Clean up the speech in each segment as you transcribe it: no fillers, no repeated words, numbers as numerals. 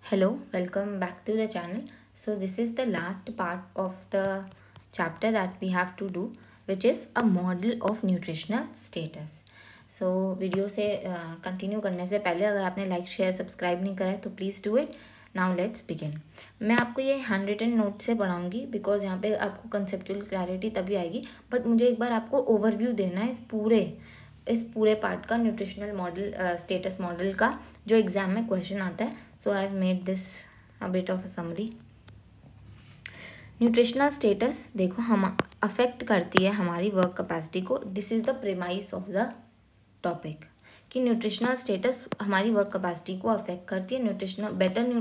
Hello, welcome back to the channel. So this is the last part of the chapter that we have to do, which is a model of nutritional status. So video से continue करने से पहले अगर आपने like share subscribe नहीं करा है तो please do it. Now let's begin. मैं आपको ये हैंड रिटन नोट से पढ़ाऊँगी बिकॉज यहाँ पे आपको कंसेप्चुअल क्लैरिटी तभी आएगी. बट मुझे एक बार आपको ओवरव्यू देना है इस पूरे पार्ट का, न्यूट्रिशनल मॉडल स्टेटस मॉडल का, जो एग्जाम में क्वेश्चन आता है. So I have made this a bit of a summary. Nutritional status देखो हम अफेक्ट करती है हमारी वर्क कैपेसिटी को. This is the premise of the topic कि न्यूट्रिशनल स्टेटस हमारी वर्क कैपेसिटी को अफेक्ट करती है.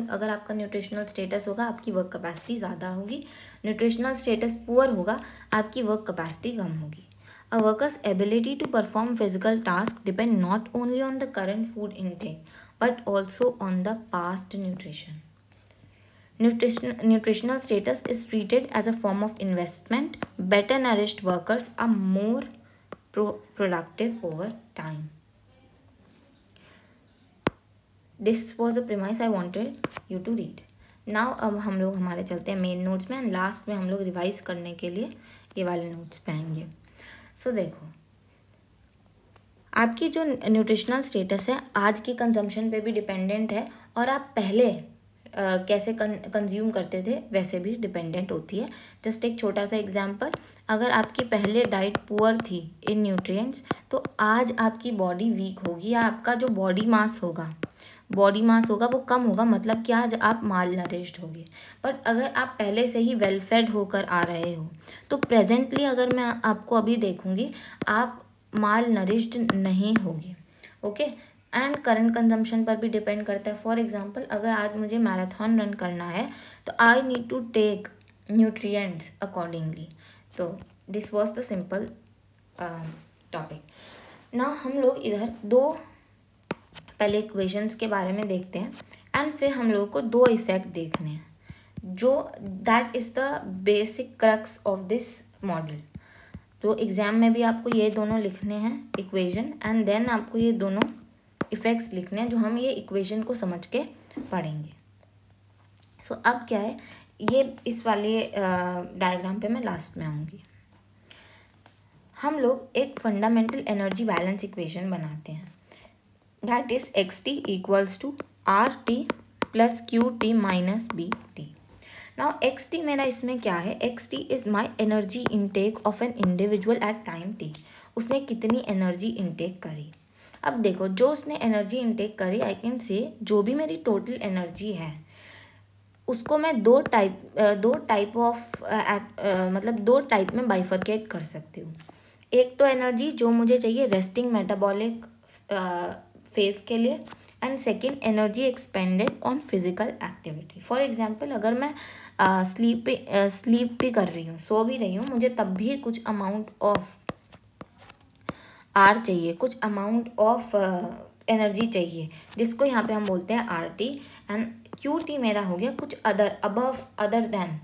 अगर आपका न्यूट्रिशनल स्टेटस होगा आपकी वर्क कैपेसिटी ज़्यादा होगी. न्यूट्रिशनल स्टेटस पुअर होगा आपकी वर्क कैपेसिटी कम होगी. A worker's ability to perform physical tasks depend not only on the current food intake but also on the past nutrition. Nutritional status is treated as a form of investment. Better nourished workers are more productive over time. This was the premise I wanted you to read. Now अब हम लोग हमारे चलते हैं main notes में, and last में हम लोग रिवाइज करने के लिए ये वाले नोट्स पे आएंगे. सो देखो, आपकी जो न्यूट्रिशनल स्टेटस है आज की कंजम्पशन पे भी डिपेंडेंट है, और आप पहले कैसे कंज्यूम करते थे वैसे भी डिपेंडेंट होती है. जस्ट एक छोटा सा एग्जांपल, अगर आपकी पहले डाइट पुअर थी इन न्यूट्रिएंट्स तो आज आपकी बॉडी वीक होगी, या आपका जो बॉडी मास होगा वो कम होगा, मतलब कि आज आप माल नरिश्ड होगे. बट अगर आप पहले से ही वेल फेड होकर आ रहे हो तो प्रेजेंटली अगर मैं आपको अभी देखूंगी आप माल नरिश्ड नहीं होगे. ओके, एंड करंट कंजम्पशन पर भी डिपेंड करता है. फॉर एग्जांपल, अगर आज मुझे मैराथन रन करना है तो I need to take nutrients accordingly. तो this was the simple topic. ना हम लोग इधर पहले इक्वेशंस के बारे में देखते हैं, एंड फिर हम लोगों को दो इफेक्ट देखने हैं जो that is the basic crux of this model. तो एग्ज़ाम में भी आपको ये दोनों लिखने हैं इक्वेशन, एंड देन आपको ये दोनों इफेक्ट्स लिखने हैं जो हम ये इक्वेशन को समझ के पढ़ेंगे. सो अब क्या है, ये इस वाले डायग्राम पे मैं लास्ट में आऊँगी. हम लोग एक फंडामेंटल एनर्जी बैलेंस इक्वेशन बनाते हैं. That is xt equals to rt plus qt minus bt. Now xt मेरा इसमें क्या है, xt is my energy intake of an individual at time t. उसने कितनी एनर्जी इंटेक करी. अब देखो, जो उसने एनर्जी इंटेक करी, आई कैन से जो भी मेरी टोटल एनर्जी है उसको मैं दो टाइप में बाइफरकेट कर सकती हूँ. एक तो एनर्जी जो मुझे चाहिए रेस्टिंग मेटाबॉलिक फेज के लिए, and second energy expanded on physical activity. For example, अगर मैं स्लीप भी कर रही हूँ, सो भी रही हूँ, मुझे तब भी कुछ अमाउंट ऑफ आर चाहिए, कुछ अमाउंट ऑफ एनर्जी चाहिए, जिसको यहाँ पे हम बोलते हैं R T. And Q T मेरा हो गया कुछ other than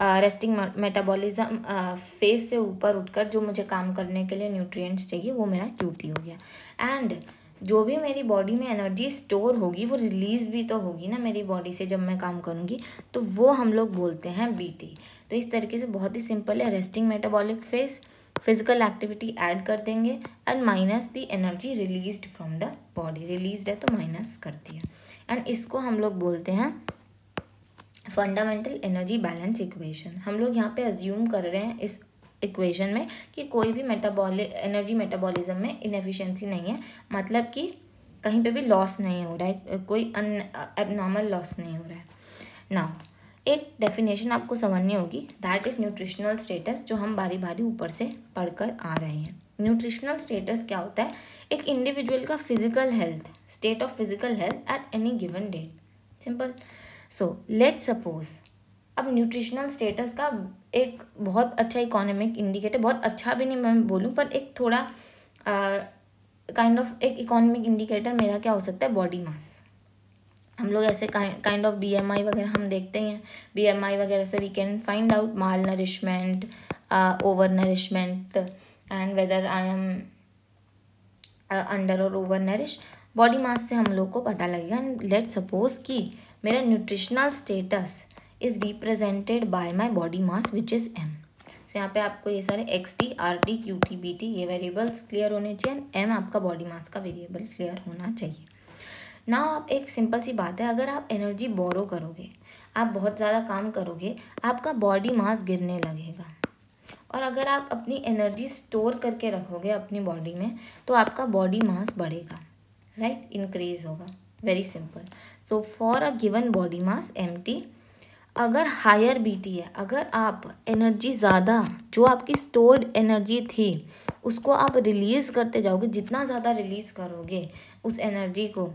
resting metabolism phase से ऊपर उठकर जो मुझे काम करने के लिए न्यूट्रिएंट्स चाहिए, वो मेरा क्यू टी हो गया. एंड जो भी मेरी बॉडी में एनर्जी स्टोर होगी वो रिलीज भी तो होगी ना मेरी बॉडी से जब मैं काम करूँगी, तो वो हम लोग बोलते हैं बीटी. तो इस तरीके से बहुत ही सिंपल है. Resting metabolic phase, physical activity add कर देंगे, and minus the energy released from the body. Released है तो माइनस करती है, एंड इसको हम लोग बोलते हैं फंडामेंटल एनर्जी बैलेंस इक्वेशन. हम लोग यहाँ पे अज्यूम कर रहे हैं इस इक्वेशन में कि कोई भी एनर्जी मेटाबॉलिज्म में इनएफिशिएंसी नहीं है, मतलब कि कहीं पे भी लॉस नहीं हो रहा है, कोई एबनॉर्मल लॉस नहीं हो रहा है. नाउ एक डेफिनेशन आपको समझनी होगी, दैट इज़ न्यूट्रिशनल स्टेटस, जो हम बारी बारी ऊपर से पढ़कर आ रहे हैं. न्यूट्रिशनल स्टेटस क्या होता है, एक इंडिविजुअल का physical health, state of physical health at any given date. Simple. So let's suppose, अब न्यूट्रिशनल स्टेटस का एक बहुत अच्छा इकोनॉमिक इंडिकेटर, बहुत अच्छा भी नहीं मैं बोलूँ, पर एक थोड़ा काइंड ऑफ एक इकोनॉमिक इंडिकेटर मेरा क्या हो सकता है, बॉडी मास. हम लोग ऐसे काइंड ऑफ बीएमआई वगैरह हम देखते हैं. बीएमआई वगैरह से we can find out malnourishment, over nourishment, and whether I am under और ओवर नरिश. बॉडी मास से हम लोग को पता लगेगा. लेट्स सपोज कि मेरा nutritional status is represented by my body mass which is m। सो यहाँ पे आपको ये सारे xt, rt, qt, bt ये वेरिएबल्स क्लियर होने चाहिए, m आपका बॉडी मास का वेरिएबल क्लियर होना चाहिए। ना आप एक सिंपल सी बात है, अगर आप एनर्जी बोरो करोगे, आप बहुत ज़्यादा काम करोगे, आपका बॉडी मास गिरने लगेगा। और अगर आप अपनी एनर्जी स्टोर करके रखोगे अपनी बॉडी में तो आपका बॉडी मास बढ़ेगा, राइट, इंक्रीज होगा। Very simple. So for a given body mass एमटी, अगर हायर बीटी है, अगर आप एनर्जी ज़्यादा जो आपकी स्टोर्ड एनर्जी थी उसको आप रिलीज़ करते जाओगे, जितना ज़्यादा रिलीज़ करोगे उस एनर्जी को,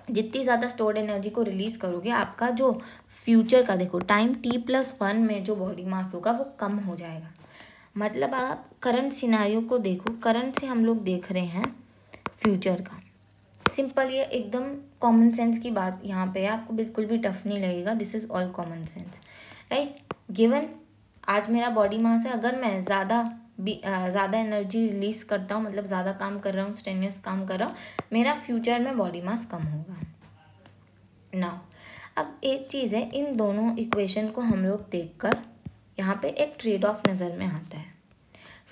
जितनी ज़्यादा स्टोर्ड एनर्जी को रिलीज़ करोगे, आपका जो फ्यूचर का देखो टाइम t+1 में जो बॉडी मास होगा वो कम हो जाएगा। मतलब आप करंट सिनारियो को देखो, करंट से हम लोग देख रहे हैं फ्यूचर का। सिंपल, ये एकदम कॉमन सेंस की बात यहाँ पे है, आपको बिल्कुल भी टफ नहीं लगेगा। This is all common sense, right. Given आज मेरा बॉडी मास है, अगर मैं ज़्यादा एनर्जी रिलीज करता हूँ, मतलब ज़्यादा काम कर रहा हूँ, स्ट्रेनियस काम कर रहा हूँ, मेरा फ्यूचर में बॉडी मास कम होगा। नाउ अब एक चीज़ है, इन दोनों इक्वेशन को हम लोग देखकर यहाँ पे एक ट्रेड ऑफ नज़र में आता है।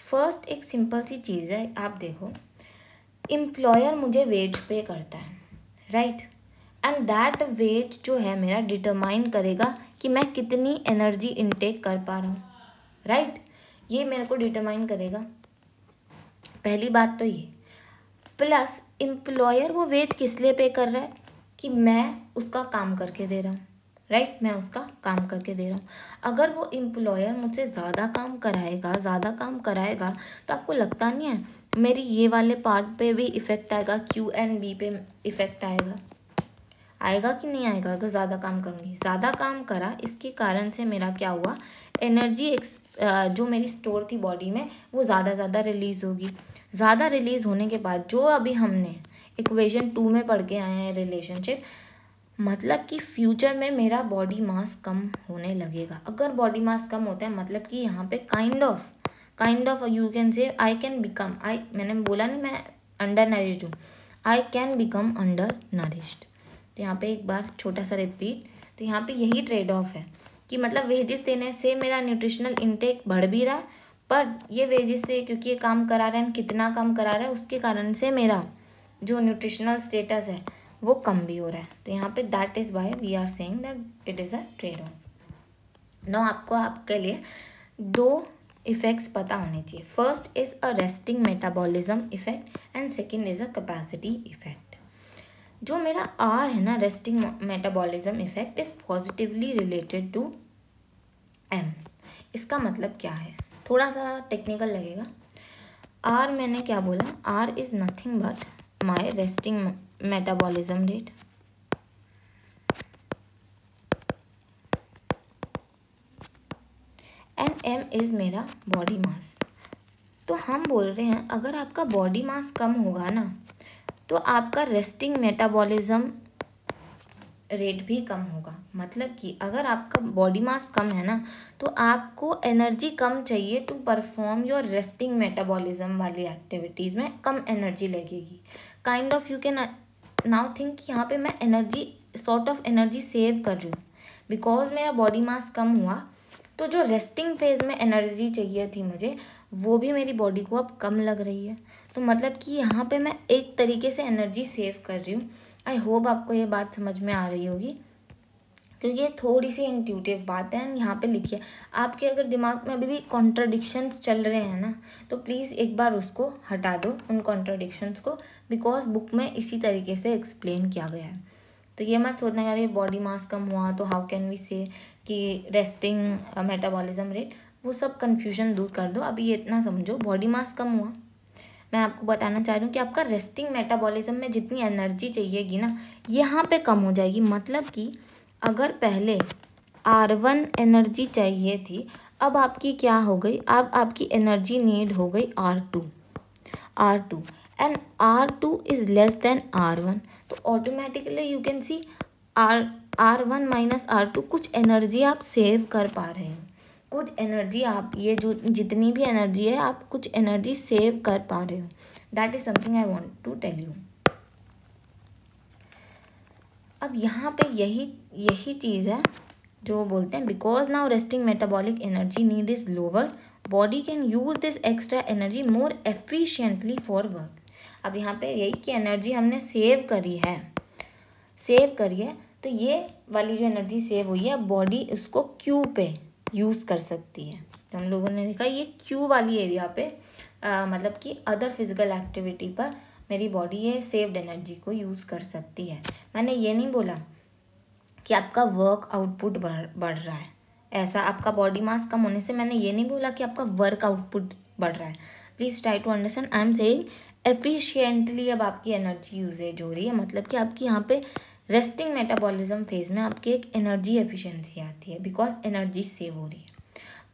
फर्स्ट एक सिंपल सी चीज़ है, आप देखो, एम्प्लॉयर मुझे वेज पे करता है, राइट, एंड दैट वेज जो है मेरा डिटरमाइन करेगा कि मैं कितनी एनर्जी इनटेक कर पा रहा हूँ, राइट, ये मेरे को डिटरमाइन करेगा। पहली बात तो ये, प्लस एम्प्लॉयर वो वेज किस लिए पे कर रहा है कि मैं उसका काम करके दे रहा हूँ, राइट, मैं उसका काम करके दे रहा हूँ। अगर वो एम्प्लॉयर मुझसे ज़्यादा काम कराएगा तो आपको लगता नहीं है मेरी ये वाले पार्ट पे भी इफ़ेक्ट आएगा, क्यू एंड बी पे इफ़ेक्ट आएगा कि नहीं आएगा? अगर ज़्यादा काम करूँगी, ज़्यादा काम करा, इसके कारण से मेरा क्या हुआ, एनर्जी जो मेरी स्टोर थी बॉडी में वो ज़्यादा रिलीज़ होगी। ज़्यादा रिलीज़ होने के बाद जो अभी हमने इक्वेशन 2 में पढ़ के आए हैं रिलेशनशिप, मतलब कि फ्यूचर में मेरा बॉडी मास कम होने लगेगा। अगर बॉडी मास कम होता है मतलब कि यहाँ पे kind of you can say I can become, मैंने बोला नहीं मैं अंडर नरिश्ड हूँ, I can become under nourished. तो यहाँ पे एक बार छोटा सा रिपीट, तो यहाँ पे यही ट्रेड ऑफ है कि मतलब वेजिस देने से मेरा न्यूट्रिशनल इनटेक बढ़ भी रहा है, पर ये वेजिस से क्योंकि ये काम करा रहे हैं, कितना काम करा रहा है, उसके कारण से मेरा जो न्यूट्रिशनल स्टेटस है वो कम भी हो रहा है। तो यहाँ पे that is why we are saying that it is a trade off. Now आपको आपके लिए दो इफ़ेक्ट्स पता होने चाहिए। First is a resting metabolism effect and second is a capacity effect. जो मेरा आर है ना, resting metabolism effect is positively related to M. इसका मतलब क्या है, थोड़ा सा टेक्निकल लगेगा। आर मैंने क्या बोला, R is nothing but my resting metabolism rate and M is मेरा बॉडी मास। तो हम बोल रहे हैं अगर आपका बॉडी मास कम होगा ना तो आपका रेस्टिंग मेटाबॉलिज्म रेट भी कम होगा। मतलब कि अगर आपका बॉडी मास कम है ना तो आपको एनर्जी कम चाहिए to perform your resting metabolism वाली एक्टिविटीज़ में कम एनर्जी लगेगी। Kind of you can now think यहाँ पे मैं energy sort of energy save कर रही हूँ बिकॉज मेरा बॉडी मास कम हुआ, तो जो रेस्टिंग फेज में एनर्जी चाहिए थी मुझे वो भी मेरी बॉडी को अब कम लग रही है। तो मतलब कि यहाँ पे मैं एक तरीके से एनर्जी सेव कर रही हूँ। आई होप आपको ये बात समझ में आ रही होगी क्योंकि ये थोड़ी सी इंट्यूटिव बात है। यहाँ पे लिखिए, आपके अगर दिमाग में अभी भी कॉन्ट्राडिक्शंस चल रहे हैं ना तो प्लीज़ एक बार उसको हटा दो, उन कॉन्ट्राडिक्शंस को, बिकॉज बुक में इसी तरीके से एक्सप्लेन किया गया है। तो ये मत सोचना यार ये बॉडी मास कम हुआ तो हाउ कैन वी से कि रेस्टिंग मेटाबॉलिज्म रेट, वो सब कन्फ्यूजन दूर कर दो। अभी ये इतना समझो, बॉडी मास कम हुआ, मैं आपको बताना चाह रही हूँ कि आपका रेस्टिंग मेटाबॉलिज्म में जितनी एनर्जी चाहिएगी ना यहाँ पे कम हो जाएगी। मतलब कि अगर पहले R1 एनर्जी चाहिए थी, अब आपकी क्या हो गई, अब आपकी एनर्जी नीड हो गई R2 and R2 is less than R1। तो automatically you can C R1 minus R2 कुछ एनर्जी आप सेव कर पा रहे हैं, कुछ एनर्जी आप ये जो जितनी भी एनर्जी है आप कुछ एनर्जी सेव कर पा रहे हो। That is something I want to tell you. अब यहाँ पे यही चीज़ है जो बोलते हैं, because now resting metabolic energy need is lower, body can use this extra energy more efficiently for work. अब यहाँ पे यही कि एनर्जी हमने सेव करी है, तो ये वाली जो एनर्जी सेव हुई है, अब बॉडी उसको क्यू पे यूज़ कर सकती है। तो हम लोगों ने देखा ये क्यू वाली एरिया पे मतलब कि अदर फिजिकल एक्टिविटी पर मेरी बॉडी ये सेव्ड एनर्जी को यूज़ कर सकती है। मैंने ये नहीं बोला कि आपका वर्क आउटपुट बढ़ रहा है, ऐसा आपका बॉडी मास कम होने से मैंने ये नहीं बोला कि आपका वर्क आउटपुट बढ़ रहा है। Please try to understand, I am saying efficiently अब आपकी एनर्जी यूजेज हो रही है, मतलब कि आपकी यहाँ पे रेस्टिंग मेटाबॉलिज्म फेज में आपकी एक एनर्जी एफिशिएंसी आती है बिकॉज एनर्जी सेव हो रही है।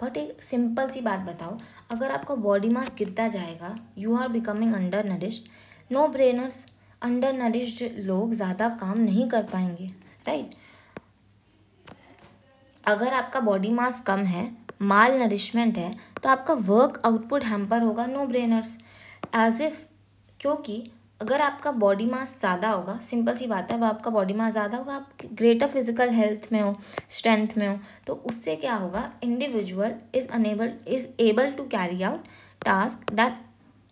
बट एक सिंपल सी बात बताओ, अगर आपका बॉडी मास गिरता जाएगा, you are becoming undernourished, no brainers, undernourished लोग ज़्यादा काम नहीं कर पाएंगे, राइट। अगर आपका बॉडी मास कम है, माल नरिशमेंट है, तो आपका वर्क आउटपुट हैम्पर होगा, नो ब्रेनर्स, एज इफ, क्योंकि अगर आपका बॉडी मास ज़्यादा होगा, सिंपल सी बात है, अब आपका बॉडी मास ज़्यादा होगा, आप ग्रेटर फिजिकल हेल्थ में हो, स्ट्रेंथ में हो, तो उससे क्या होगा, individual is able to carry out task that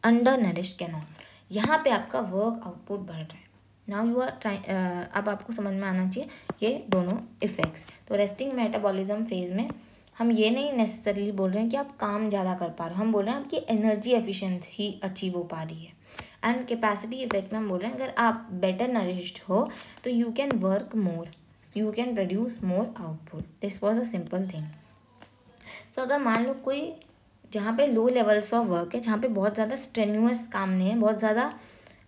undernourished can not. यहाँ पे आपका वर्क आउटपुट बढ़ रहा है। नाउ यू आर ट्राई, अब आपको समझ में आना चाहिए ये दोनों इफ़ेक्ट्स। तो रेस्टिंग मेटाबॉलिज्म फेज में हम ये नहीं नेसेसरली बोल रहे हैं कि आप काम ज़्यादा कर पा रहे हो, हम बोल रहे हैं आपकी एनर्जी एफिशिएंसी अचीव हो पा रही है। एंड कैपेसिटी इफेक्ट में हम बोल रहे हैं अगर आप बेटर नरिश्ड हो तो you can work more, you can produce more output. This was a simple thing. So अगर मान लो कोई जहाँ पे लो लेवल्स ऑफ वर्क है, जहाँ पे बहुत ज़्यादा स्ट्रेन्यूअस काम नहीं है, बहुत ज़्यादा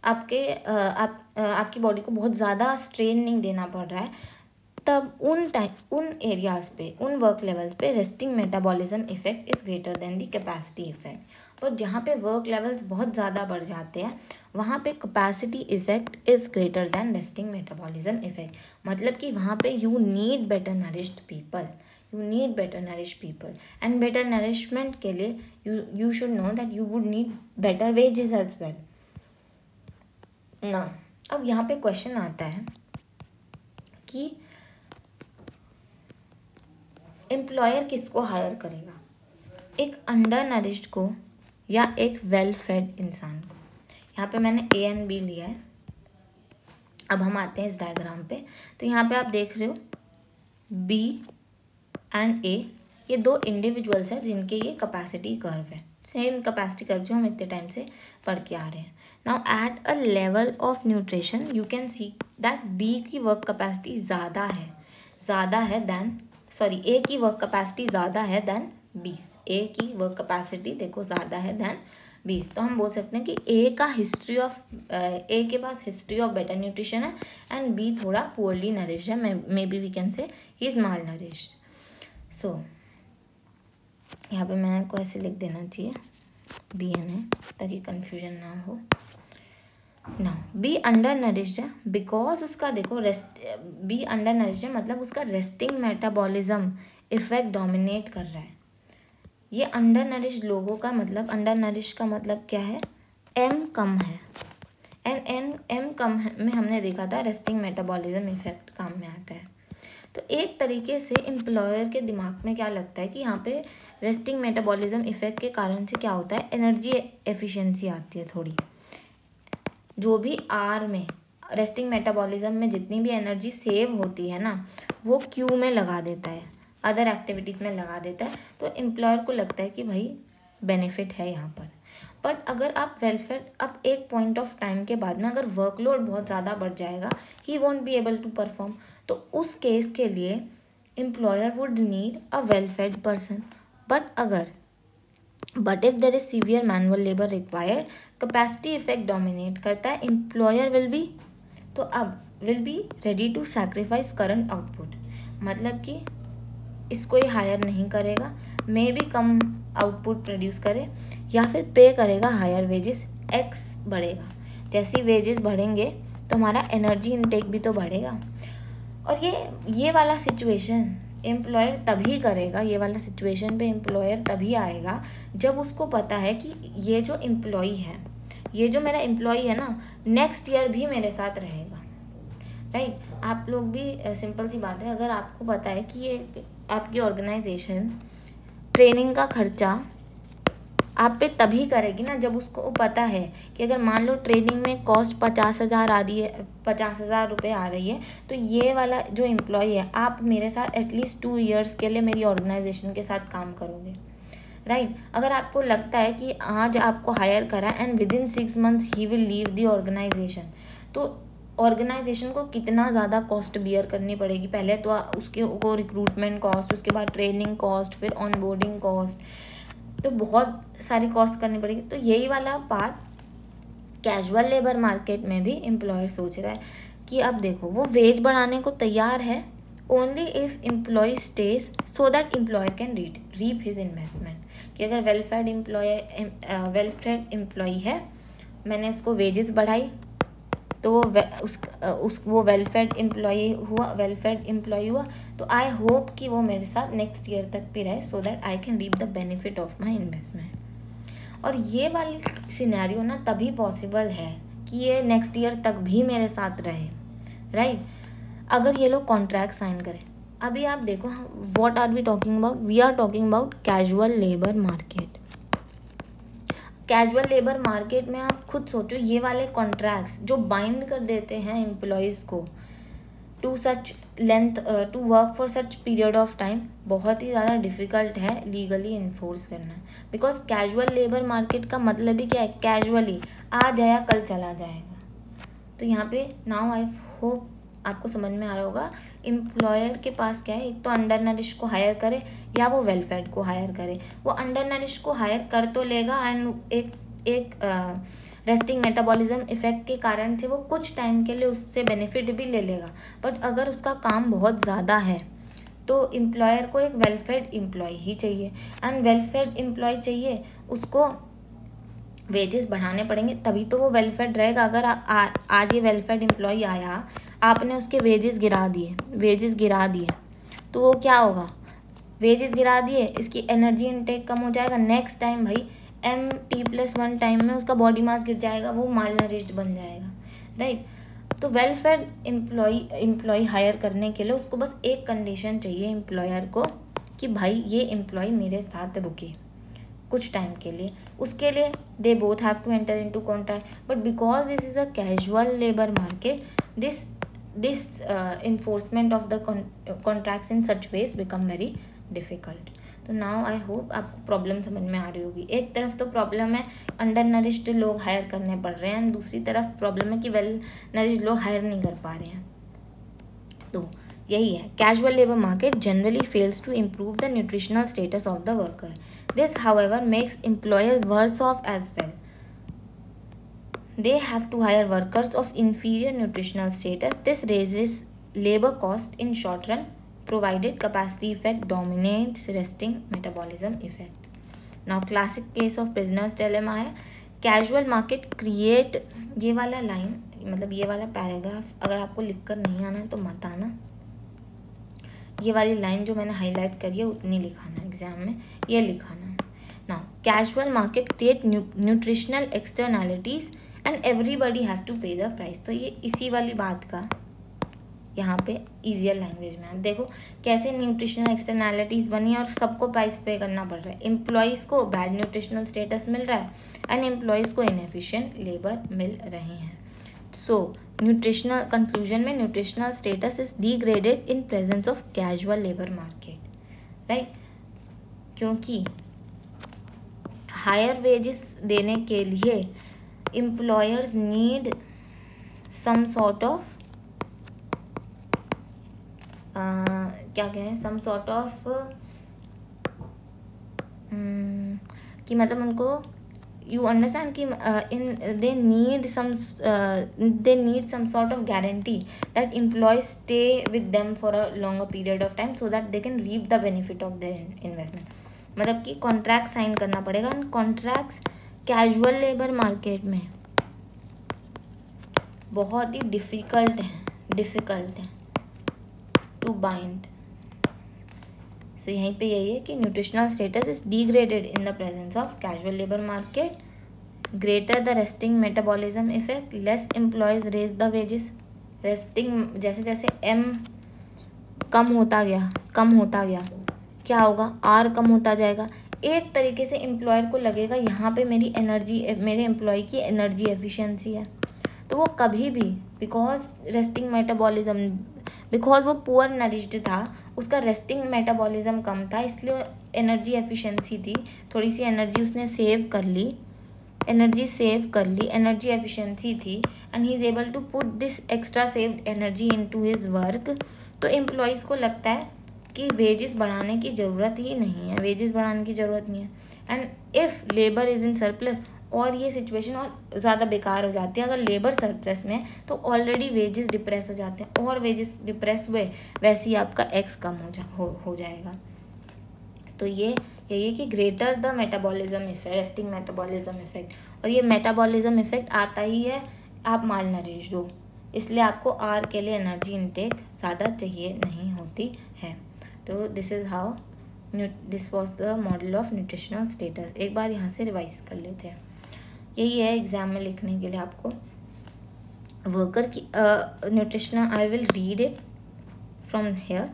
आपकी बॉडी को बहुत ज़्यादा स्ट्रेन नहीं देना पड़ रहा है, तब उन एरियाज़ पे, उन वर्क लेवल्स पे resting metabolism effect is greater then the capacity effect. और जहाँ पे वर्क लेवल्स बहुत ज़्यादा बढ़ जाते हैं वहाँ पे capacity effect is greater than resting metabolism effect. मतलब कि वहाँ पे you need better nourished people, and better nourishment के लिए you should know that you would need better wages as well ना। अब यहाँ पे क्वेश्चन आता है कि एम्प्लॉयर किसको हायर करेगा, एक अंडर नरिश्ड को या एक वेल फेड इंसान को। यहाँ पे मैंने ए एंड बी लिया है। अब हम आते हैं इस डायग्राम पे, तो यहाँ पे आप देख रहे हो बी एंड ए, ये दो इंडिविजुअल्स हैं जिनके ये कैपेसिटी कर्व है, सेम कैपेसिटी कर्व जो हम इतने टाइम से पढ़ के आ रहे हैं। Now at a level of nutrition you can see that B की वर्क कैपेसिटी ज़्यादा है देन ए की वर्क कैपेसिटी ज़्यादा है देन बी। ए की वर्क कैपेसिटी देखो ज़्यादा है देन 20। तो हम बोल सकते हैं कि ए के पास हिस्ट्री ऑफ बेटर न्यूट्रिशन है एंड बी थोड़ा पुअरली नरिश्ड है, may be we can say he is mall nourished. सो यहाँ पे मैं को ऐसे लिख देना चाहिए बी एन ए, ताकि कन्फ्यूजन ना हो। ना बी अंडर नरिश्ड है बिकॉज उसका देखो बी अंडर नरिश्ड है, मतलब उसका रेस्टिंग मेटाबॉलिज्म इफेक्ट डोमिनेट कर रहा है। ये अंडर नरिश्ड लोगों का मतलब, अंडर नरिश्ड का मतलब क्या है, एम कम है, एंड एम कम है में हमने देखा था रेस्टिंग मेटाबॉलिज्म इफेक्ट काम में आता है। तो एक तरीके से एम्प्लॉयर के दिमाग में क्या लगता है कि यहाँ पे रेस्टिंग मेटाबॉलिज्म इफेक्ट के कारण से क्या होता है, एनर्जी एफिशिएंसी आती है थोड़ी, जो भी आर में रेस्टिंग मेटाबॉलिज्म में जितनी भी एनर्जी सेव होती है ना, वो क्यू में लगा देता है, अदर एक्टिविटीज़ में लगा देता है। तो एम्प्लॉयर को लगता है कि भाई बेनिफिट है यहाँ पर। बट अगर आप वेलफेयर, अब एक पॉइंट ऑफ टाइम के बाद में अगर वर्कलोड बहुत ज़्यादा बढ़ जाएगा, he won't be able to perform, तो उस केस के लिए employer would need a well fed person. But if there is severe manual labour required, capacity effect dominate करता है, employer will be ready to sacrifice current output. मतलब कि इसको ही higher नहीं करेगा, मे भी कम आउटपुट प्रोड्यूस करे, या फिर पे करेगा हायर वेजेस, एक्स बढ़ेगा। जैसी वेजेस बढ़ेंगे तो हमारा एनर्जी इनटेक भी तो बढ़ेगा। और ये वाला सिचुएशन एम्प्लॉयर तभी करेगा, ये वाला सिचुएशन पे एम्प्लॉयर तभी आएगा जब उसको पता है कि ये जो एम्प्लॉई है, ये जो मेरा एम्प्लॉई है ना, नेक्स्ट ईयर भी मेरे साथ रहेगा, राइट। आप लोग भी सिंपल सी बात है, अगर आपको पता है कि ये आपकी ऑर्गेनाइजेशन ट्रेनिंग का खर्चा आप पे तभी करेगी ना जब उसको पता है कि अगर मान लो ट्रेनिंग में कॉस्ट 50,000 आ रही है, 50,000 रुपये आ रही है, तो ये वाला जो एम्प्लॉय है, आप मेरे साथ एटलीस्ट 2 ईयर्स के लिए मेरी ऑर्गेनाइजेशन के साथ काम करोगे, राइट। अगर आपको लगता है कि आज आपको हायर करा and within 6 months he will leave the organisation, तो ऑर्गेनाइजेशन को कितना ज़्यादा कॉस्ट बियर करनी पड़ेगी। पहले तो उसके को रिक्रूटमेंट कॉस्ट, उसके बाद ट्रेनिंग कॉस्ट, फिर ऑनबोर्डिंग कॉस्ट, तो बहुत सारी कॉस्ट करनी पड़ेगी। तो यही वाला पार्ट कैजुअल लेबर मार्केट में भी एम्प्लॉयर सोच रहा है कि अब देखो वो वेज बढ़ाने को तैयार है only if employee stays so that employer can reap his investment. कि अगर वेल फेड एम्प्लॉय है, मैंने उसको वेजेस बढ़ाई तो वो वेल फेड एम्प्लॉय हुआ, तो आई होप कि वो मेरे साथ नेक्स्ट ईयर तक भी रहे so that I can reap the benefit of my investment. और ये वाली सिनेरियो ना तभी पॉसिबल है कि ये नेक्स्ट ईयर तक भी मेरे साथ रहे, राइट, अगर ये लोग कॉन्ट्रैक्ट साइन करें। अभी आप देखो what are we talking about, we are talking about casual labour market. Casual labour market में आप खुद सोचो, ये वाले कॉन्ट्रैक्ट्स जो बाइंड कर देते हैं एम्प्लॉयज़ को to such length to work for such period of time, बहुत ही ज़्यादा डिफ़िकल्ट है लीगली इन्फोर्स करना। बिकॉज कैजुअल लेबर मार्केट का मतलब ही क्या है, कैजुअली आज आया कल चला जाएगा। तो यहाँ पे नाउ आई होप आपको समझ में आ रहा होगा, एम्प्लॉयर के पास क्या है, एक तो अंडर नरिश को हायर करे या वो वेल फेड को हायर करे। वो अंडर नरिश को हायर कर तो लेगा एंड एक रेस्टिंग मेटाबॉलिज्म इफेक्ट के कारण से वो कुछ टाइम के लिए उससे बेनिफिट भी ले लेगा। बट अगर उसका काम बहुत ज़्यादा है तो एम्प्लॉयर को एक वेल फेड एम्प्लॉय ही चाहिए, एंड वेल फेड एम्प्लॉय चाहिए उसको वेजेस बढ़ाने पड़ेंगे तभी तो वो वेल फेड रहेगा। अगर आज ये वेल फेड एम्प्लॉय आया, आपने उसके वेजेस गिरा दिए तो वो क्या होगा, वेजेस गिरा दिए, इसकी एनर्जी इनटेक कम हो जाएगा, नेक्स्ट टाइम भाई MT+1 टाइम में उसका बॉडी मास गिर जाएगा, वो माल नरिश्ड बन जाएगा, राइट। तो वेल फेड एम्प्लॉय हायर करने के लिए उसको बस एक कंडीशन चाहिए एम्प्लॉयर को कि भाई ये एम्प्लॉय मेरे साथ रुके कुछ टाइम के लिए। उसके लिए they both have to enter into contract, but because this is a casual labour market, this enforcement of the contracts in such ways become very difficult। तो नाउ आई होप आपको प्रॉब्लम समझ में आ रही होगी। एक तरफ तो प्रॉब्लम है अंडर नरिश्ड लोग हायर करने पड़ रहे हैं, दूसरी तरफ प्रॉब्लम है कि वेल नरिश्ड लोग हायर नहीं कर पा रहे हैं। तो यही है, casual labour market generally fails to improve the nutritional status of the worker. This however makes employers worse off as well. They have to hire workers of inferior nutritional status. This raises labor cost in short run, provided capacity effect dominates resting metabolism effect. Now classic case of prisoner's dilemma है, casual market create, ये वाला line मतलब ये वाला paragraph अगर आपको लिख कर नहीं आना है तो मत आना, ये वाली लाइन जो मैंने हाईलाइट करी है उतनी लिखाना एग्जाम में, ये लिखाना। Now casual market create nutritional externalities and everybody has to pay the price. तो ये इसी वाली बात का यहाँ पे ईजियर लैंग्वेज में आप देखो कैसे न्यूट्रिशनल एक्सटर्नैलिटीज़ बनी और सबको प्राइस पे करना पड़ रहा है। एम्प्लॉयज़ को बैड न्यूट्रिशनल स्टेटस मिल रहा है एंड एम्प्लॉयज़ को इनएफिशिएंट लेबर मिल रहे हैं। सो न्यूट्रिशनल कंक्लूजन में nutritional status is degraded in presence of casual labour market, right, क्योंकि हायर वेजेस देने के लिए employers need some sort of क्या कहें, some sort of कि मतलब उनको you understand कि they need some sort of guarantee that employees stay with them for a longer period of time so that they can reap the benefit of their investment। मतलब कि contract sign करना पड़ेगा, contracts casual labour market में बहुत ही difficult है to bind. So यहीं पे यही है कि nutritional status is degraded in the presence of casual labour market, greater the resting metabolism effect, less employees raise the wages, resting जैसे जैसे एम कम होता गया क्या होगा, आर कम होता जाएगा। एक तरीके से एम्प्लॉयर को लगेगा यहाँ पे मेरी एनर्जी, मेरे एम्प्लॉय की एनर्जी एफिशिएंसी है, तो वो कभी भी बिकॉज रेस्टिंग मेटाबॉलिज्म, बिकॉज वो पुअर नरिश्ड था, उसका रेस्टिंग मेटाबॉलिज्म कम था, इसलिए एनर्जी एफिशिएंसी थी, थोड़ी सी एनर्जी उसने सेव कर ली, एनर्जी एफिशिएंसी थी, and he is able to put this extra saved energy into his work. तो एम्प्लॉयज़ को लगता है कि वेजेस बढ़ाने की ज़रूरत ही नहीं है, and if labour is in surplus, और ये सिचुएशन और ज़्यादा बेकार हो जाती है। अगर लेबर सरप्लस में है तो ऑलरेडी वेजेस डिप्रेस हो जाते हैं, और वेजेस डिप्रेस हुए वैसे ही आपका एक्स कम हो जाएगा। तो ये यही है कि greater the metabolism effect, resting metabolism effect, और ये मेटाबॉलिज्म इफेक्ट आता ही है आप माल नरिश्ड हो, इसलिए आपको आर के लिए एनर्जी इनटेक ज़्यादा चाहिए नहीं होती है। तो this was the model of nutritional status. एक बार यहाँ से रिवाइज कर लेते हैं। यही है एग्जाम में लिखने के लिए आपको वर्कर की nutritional, I will read it from here.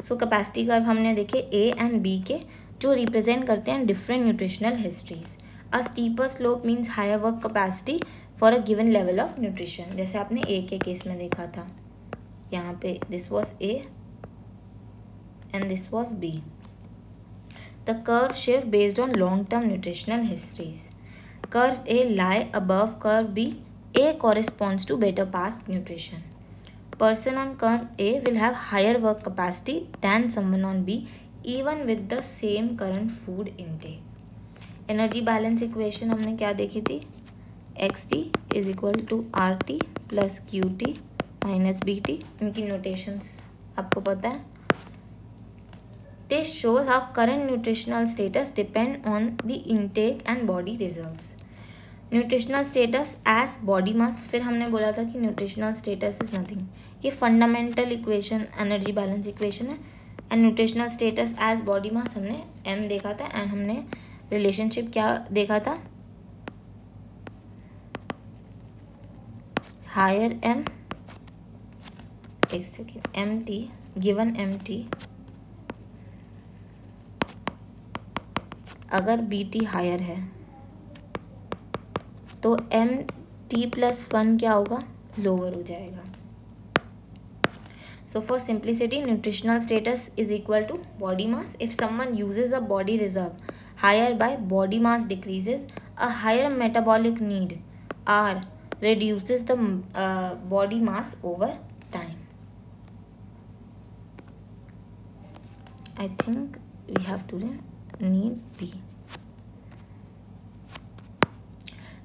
So capacity curve हमने देखे ए एंड बी के, जो रिप्रेजेंट करते हैं different nutritional histories. A steeper slope means higher work capacity for a given level of nutrition, जैसे आपने ए के केस में देखा था, यहाँ पे this was A and this was B. The curve shift based on long term nutritional histories. Curve A lie above curve B. A corresponds to better past nutrition. Person on curve A will have higher work capacity than someone on B, even with the same current food intake. Energy balance equation हमने क्या देखी थी, XT is equal to RT plus QT minus BT. इनकी notations आपको पता है. This shows how current nutritional status depend on the intake and body reserves. Nutritional status as body mass, फिर हमने बोला था कि न्यूट्रिशनल स्टेटस इज नथिंग, ये fundamental equation energy balance equation है, and nutritional status as body mass हमने um देखा था, एंड हमने रिलेशनशिप क्या देखा था, हायर एम, एक second, M T given M T, अगर बी टी हायर है तो एम टी प्लस 1 क्या होगा, लोअर हो जाएगा. So for simplicity, nutritional status is equal to body mass. If someone uses a body reserve higher by body mass decreases, a higher metabolic need R reduces the body mass over time. I think we have to need B.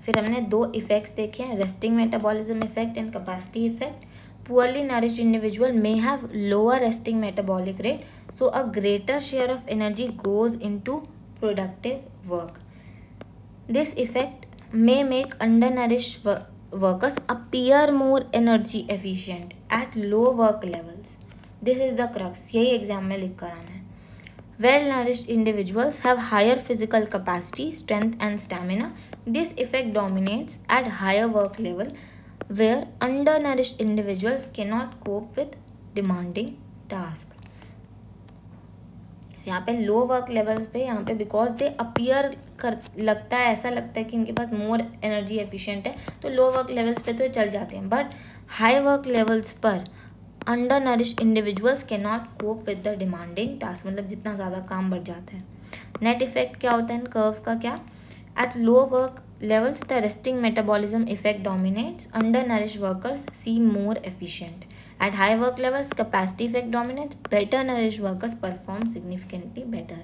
फिर हमने दो effects देखे हैं, resting metabolism effect and capacity effect. Poorly nourished individual may have lower resting metabolic rate, so a greater share of energy goes into productive work. This effect may make undernourished workers appear more energy efficient at low work levels. This is the crux. यही exam में लिख कर आना है. Well nourished individuals have higher physical capacity, strength and stamina. This effect dominates at higher work level, where undernourished individuals cannot cope with demanding tasks. यहाँ पे लो work levels पे, यहाँ पे बिकॉज दे अपीयर लगता है, ऐसा लगता है कि इनके पास मोर एनर्जी एफिशिएंट है, तो लो वर्क लेवल्स पे तो चल जाते हैं, बट हाई वर्क लेवल्स पर undernourished individuals cannot cope with the demanding task, मतलब जितना ज़्यादा काम बढ़ जाता है. नेट इफेक्ट क्या होता है इन कर्व का, क्या, at low work levels the resting metabolism effect dominates, undernourished workers seem more efficient. At high work levels capacity effect dominates, better nourished workers perform significantly better.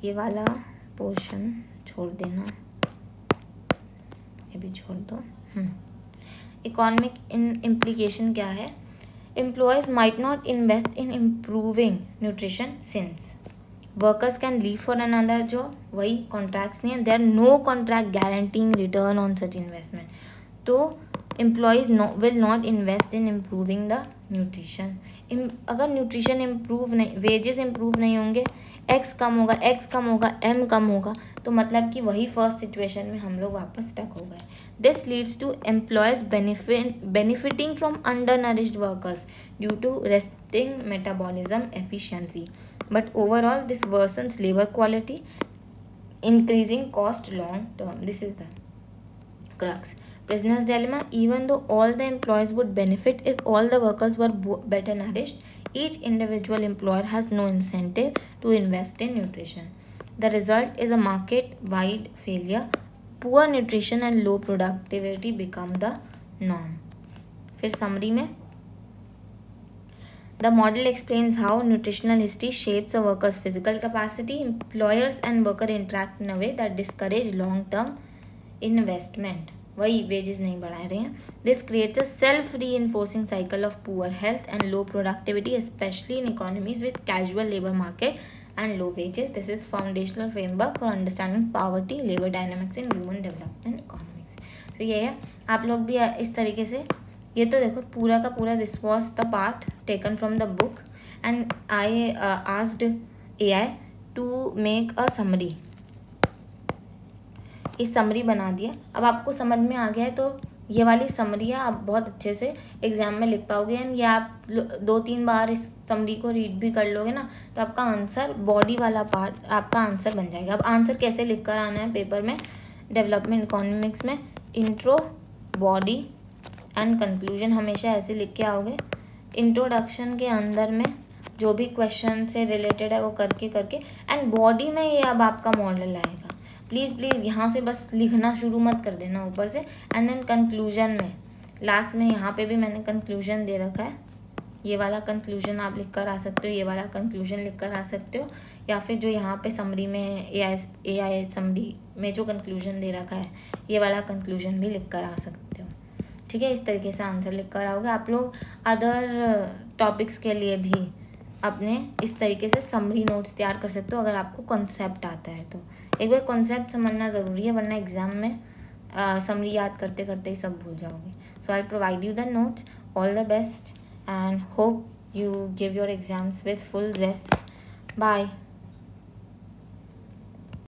ये वाला पोर्शन छोड़ देना, ये भी छोड़ दो. इकोनॉमिक इम्प्लीकेशन क्या है, employees might not invest in improving nutrition since workers can leave for another job. वही कॉन्ट्रैक्ट्स नहीं है, there no contract guaranteeing return on such investment. तो employers will not invest in improving the nutrition. अगर nutrition improve नहीं, wages improve नहीं होंगे, x कम होगा, M कम होगा, तो मतलब कि वही फर्स्ट सिचुएशन में हम लोग वापस स्टक हो गए। This leads to employees benefiting from undernourished workers due to resting metabolism efficiency, but overall this worsens labor quality, increasing cost long term. This is the crux. Prisoner's dilemma: even though all the employees would benefit if all the workers were better nourished, each individual employer has no incentive to invest in nutrition. The result is a market-wide failure. Poor nutrition and low productivity become the norm. फिर summary में, the model explains how nutritional history shapes a worker's physical capacity. Employers and worker interact in a way that discourage long-term investment. वही wages नहीं बढ़ा रहे हैं. This creates a self-reinforcing cycle of poor health and low productivity, especially in economies with casual labor market and low wages. This is foundational framework for understanding poverty, labor dynamics in human development economics. तो ये है, आप लोग भी इस तरीके से, ये तो देखो पूरा का पूरा this was the part taken from the book and I asked AI to make a summary. इस समरी बना दिया. अब आपको समझ में आ गया है तो ये वाली समरियाँ आप बहुत अच्छे से एग्ज़ाम में लिख पाओगे एंड ये आप 2-3 बार इस समरी को रीड भी कर लोगे ना तो आपका आंसर, बॉडी वाला पार्ट आपका आंसर बन जाएगा. अब आंसर कैसे लिख कर आना है पेपर में, डेवलपमेंट इकोनॉमिक्स में इंट्रो, बॉडी एंड कंक्लूजन हमेशा ऐसे लिख के आओगे. इंट्रोडक्शन के अंदर में जो भी क्वेश्चन से रिलेटेड है वो करके एंड बॉडी में ये अब आपका मॉडल आएगा. प्लीज़ यहाँ से बस लिखना शुरू मत कर देना ऊपर से. एंड देन कंक्लूजन में लास्ट में यहाँ पे भी मैंने कंक्लूजन दे रखा है. ये वाला कंक्लूजन आप लिख कर आ सकते हो, ये वाला कंक्लूजन लिख कर आ सकते हो, या फिर जो यहाँ पे समरी में AI समरी में जो कंक्लूजन दे रखा है ये वाला कंक्लूजन भी लिख कर आ सकते हो. ठीक है, इस तरीके से आंसर लिख कर आओगे. आप लोग अदर टॉपिक्स के लिए भी अपने इस तरीके से समरी नोट्स तैयार कर सकते हो अगर आपको कॉन्सेप्ट आता है तो. एक बार कॉन्सेप्ट समझना ज़रूरी है वरना एग्ज़ाम में समरी याद करते ही सब भूल जाओगे. So I provide you the notes. All the best and hope you give your exams with full zest. Bye.